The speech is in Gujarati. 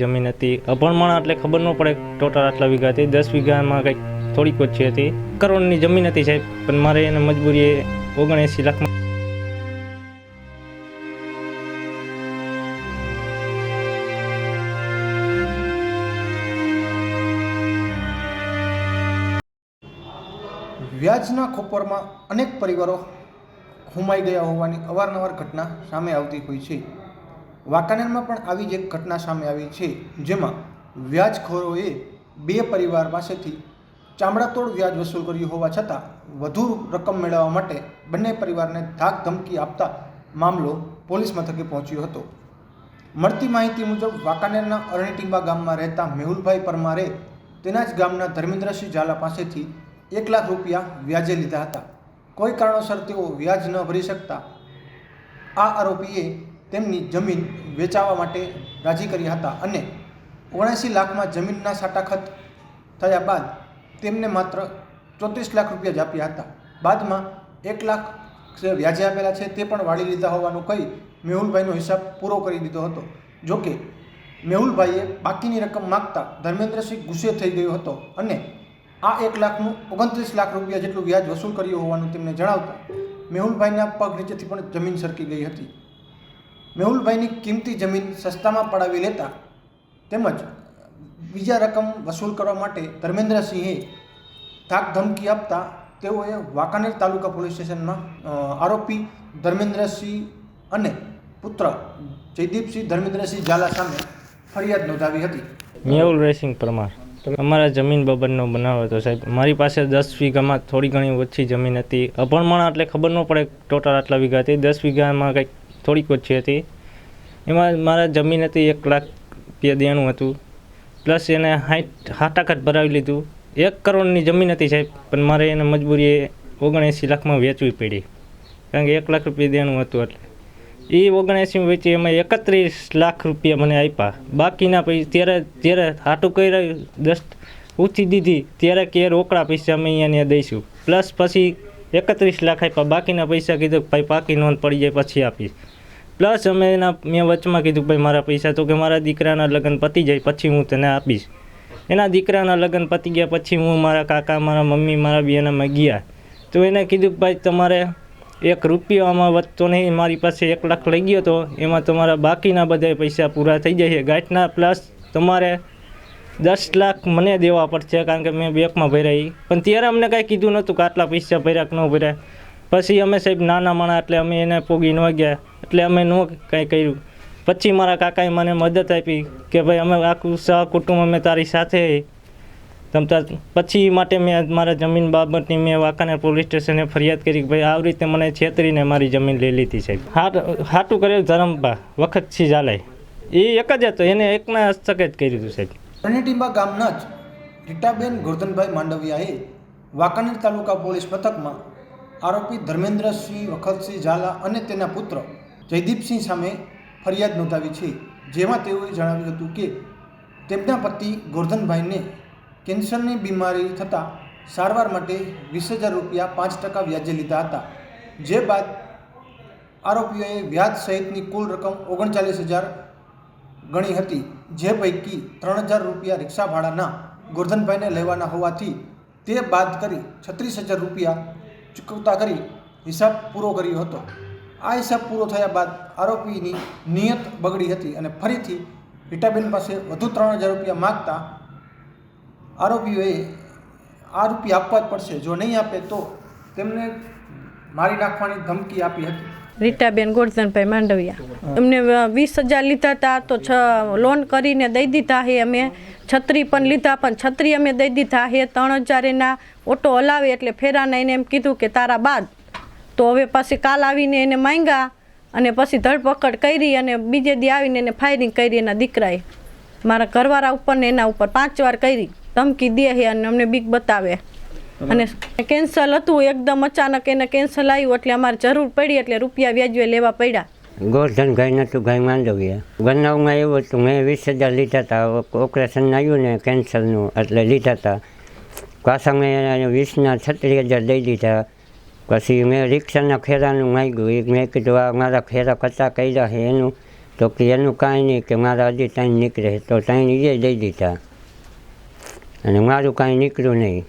જમીન હતી. અભણમણ એટલે ખબર ન પડે ટોટલ આટલા વીઘા હતી. 10 વીઘામાં કંઈક થોડીક ઓછી હતી. કરોડની જમીન હતી સાહેબ, પણ મારે એને મજબૂરીએ 79 લાખમાં. વ્યાજના ખોપરમાં અનેક પરિવારો હોમાઈ ગયા હોવાની અવારનવાર ઘટના સામે આવતી હોય છે. વાંકાનેરમાં પણ આવી જ એક ઘટના સામે આવી છે, જેમાં વ્યાજખોરોએ 2 પરિવાર પાસેથી ચામડાતોડ વ્યાજ વસૂલ કર્યું હોવા છતાં વધુ રકમ મેળવવા માટે બંને પરિવારને ધાક ધમકી આપતા મામલો પોલીસ મથકે પહોંચ્યો હતો. મળતી માહિતી મુજબ વાંકાનેરના અરણીટીંબા ગામમાં રહેતા મેહુલભાઈ પરમારે તેના જ ગામના ધર્મેન્દ્રસિંહ ઝાલા પાસેથી 1 લાખ રૂપિયા વ્યાજે લીધા હતા. કોઈ કારણોસર તેઓ વ્યાજ ન ભરી શકતા આ આરોપીએ તેમની જમીન વેચાવા માટે રાજી કર્યા હતા અને 79 લાખમાં જમીનના સાટાખત થયા બાદ તેમને માત્ર 34 લાખ રૂપિયા જ આપ્યા હતા. બાદમાં 1 લાખ જે વ્યાજે આપેલા છે તે પણ વાળી લીધા હોવાનું કહી મેહુલભાઈનો હિસાબ પૂરો કરી દીધો હતો. જોકે મેહુલભાઈએ બાકીની રકમ માગતા ધર્મેન્દ્રસિંહ ગુસ્સે થઈ ગયો હતો અને આ 1 લાખનું 29 લાખ રૂપિયા જેટલું વ્યાજ વસૂલ કર્યું હોવાનું તેમને જણાવતા મેહુલભાઈના પગ નીચેથી પણ જમીન સરકી ગઈ હતી. મેહુલભાઈની કિંમતી જમીન સસ્તામાં પડાવી લેતા તેમજ બીજા રકમ વસૂલ કરવા માટે ધર્મેન્દ્રસિંહે ધાક ધમકી આપતા તેઓએ વાંકાનેર તાલુકા પોલીસ સ્ટેશનમાં આરોપી ધર્મેન્દ્રસિંહ અને પુત્ર જયદીપસિંહ ધર્મેન્દ્રસિંહ ઝાલા સામે ફરિયાદ નોંધાવી હતી. મેહુલ રેસિંગ પરમાર. અમારા જમીન બાબતનો બનાવ હતો સાહેબ. મારી પાસે 10 વીઘામાં થોડી ઘણી ઓછી જમીન હતી. અભણમણ એટલે ખબર ન પડે ટોટલ આટલા વીઘા હતી. 10 વીઘામાં કંઈક થોડીક ઓછી હતી. એમાં મારા જમીન હતી 1 લાખ રૂપિયા દેણું હતું, પ્લસ એને 60% ભરાવી લીધું. 1 કરોડની જમીન હતી સાહેબ, પણ મારે એને મજબૂરીએ 79 લાખમાં વેચવી પડી, કારણ કે 1 લાખ રૂપિયા દેણું હતું. એટલે એ 79 વેચી એમાં 31 લાખ રૂપિયા મને આપ્યા. બાકીના પૈસા ત્યારે હાટું કર્યા 10 ઊંચી દીધી ત્યારે કે રોકડા પૈસા અમે અહીંયા દઈશું, પ્લસ પછી 31 લાખ આપ્યા. બાકીના પૈસા કીધું ભાઈ પાકી નોંધ પડી જાય પછી આપીશ. પ્લસ અમે મેં વચમાં કીધું ભાઈ મારા પૈસા તો કે મારા દીકરાના લગ્ન પતી જાય પછી હું તને આપીશ. એના દીકરાના લગ્ન પતી ગયા પછી હું મારા કાકા, મારા મમ્મી, મારા બેનામાં ગયા તો એને કીધું ભાઈ તમારે 1 રૂપિયો આમાં વધતો નહીં. મારી પાસે 1 લાખ લઈ ગયો તો એમાં તમારા બાકીના બધા પૈસા પૂરા થઈ જાય ગાંઠના, પ્લસ તમારે 10 લાખ મને દેવા પડશે કારણ કે મેં બેંકમાં ભર્યા. પણ ત્યારે અમને કાંઈ કીધું નહોતું કે આટલા પૈસા ભર્યા કે ન ભર્યા. પછી અમે સાહેબ નાના માણા એટલે અમે એને પોગી ન ગયા એટલે અમે ન કાંઈ કર્યું. પછી મારા કાકાએ મને મદદ આપી કે ભાઈ અમે આખું સહકુટુંબ અમે તારી સાથે તમતા. પછી માટે મેં મારા જમીન બાબતની મેં વાંકાનેર પોલીસ સ્ટેશને ફરિયાદ કરી કે ભાઈ આવી રીતે મને છેતરીને મારી જમીન લઈ લીધી સાહેબ. હાટું કરેલ ધરમબા વખતસિંહ ઝાલાએ એ એક જ હતો, એને એકના હસ્તકે જ કર્યું હતું સાહેબ. અરણીટીંબા ગામના જ રીટાબેન ગોરધનભાઈ માંડવિયાએ વાંકાનેર તાલુકા પોલીસ મથકમાં આરોપી ધર્મેન્દ્રસિંહ વખતસિંહ ઝાલા અને તેના પુત્ર જયદીપસિંહ સામે ફરિયાદ નોંધાવી છે, જેમાં તેઓએ જણાવ્યું હતું કે તેમના પતિ ગોરધનભાઈને કેન્સરની બીમારી થતાં સારવાર માટે 20,000 રૂપિયા 5% વ્યાજે લીધા હતા. જે બાદ આરોપીઓએ વ્યાજ સહિતની કુલ રકમ 39,000 ગણી હતી, જે પૈકી 3,000 રૂપિયા રિક્ષા ભાડાના ગોરધનભાઈને લેવાના હોવાથી તે બાદ કરી 36,000 રૂપિયા ચૂકવતા કરી હિસાબ પૂરો કર્યો હતો. આ હિસાબ પૂરો થયા બાદ આરોપીની નિયત બગડી હતી અને ફરીથી રીટાબેન પાસે વધુ 3,000 રૂપિયા માગતા આરોપીઓએ આ રૂપિયા આપવા જ પડશે, જો નહીં આપે તો તેમને મારી નાખવાની ધમકી આપી હતી. રીટાબેન ગોરધનભાઈ માંડવિયા એમને 20,000 લીધા હતા તો લોન કરીને દઈ દીધા છે. અમે છત્રી પણ લીધા, પણ છત્રી અમે દઈ દીધા છે. 3,000 એના ઓટો હલાવે એટલે ફેરાને એને એમ કીધું કે તારા બાદ. તો હવે પછી કાલ આવીને એને માંગ્યા અને પછી ધરપકડ કરી અને બીજે દી આવીને એને ફાયરિંગ કરી. એના દીકરાએ મારા ઘરવાળા ઉપર ને એના ઉપર 5 વાર કરી ધમકી દે છે અને અમને બીક બતાવે. અને કેન્સલ હતું એકદમ અચાનક એને કેન્સલ આવ્યું એટલે અમારે જરૂર પડી એટલે રૂપિયા વ્યાજવે લેવા પડ્યા. ગોરધનભાઈ નહોતું ભાઈ માંડવિયા. બનાવમાં એવું હતું મેં 20,000 લીધા હતા. ઓપરેશન આવ્યું ને કેન્સરનું એટલે લીધા હતા. પાછા મેં 20ના 36,000 દઈ દીધા. પછી મેં રિક્ષાના ફેરાનું માંગ્યું. મેં કીધું આ મારા ફેરા કચા કર્યા છે એનું તો કે એનું કાંઈ નહીં, કે મારા હજી ટાઈમ નીકળે, તો ટાઈમ એ દઈ દીધા અને મારું કાંઈ નીકળ્યું નહીં.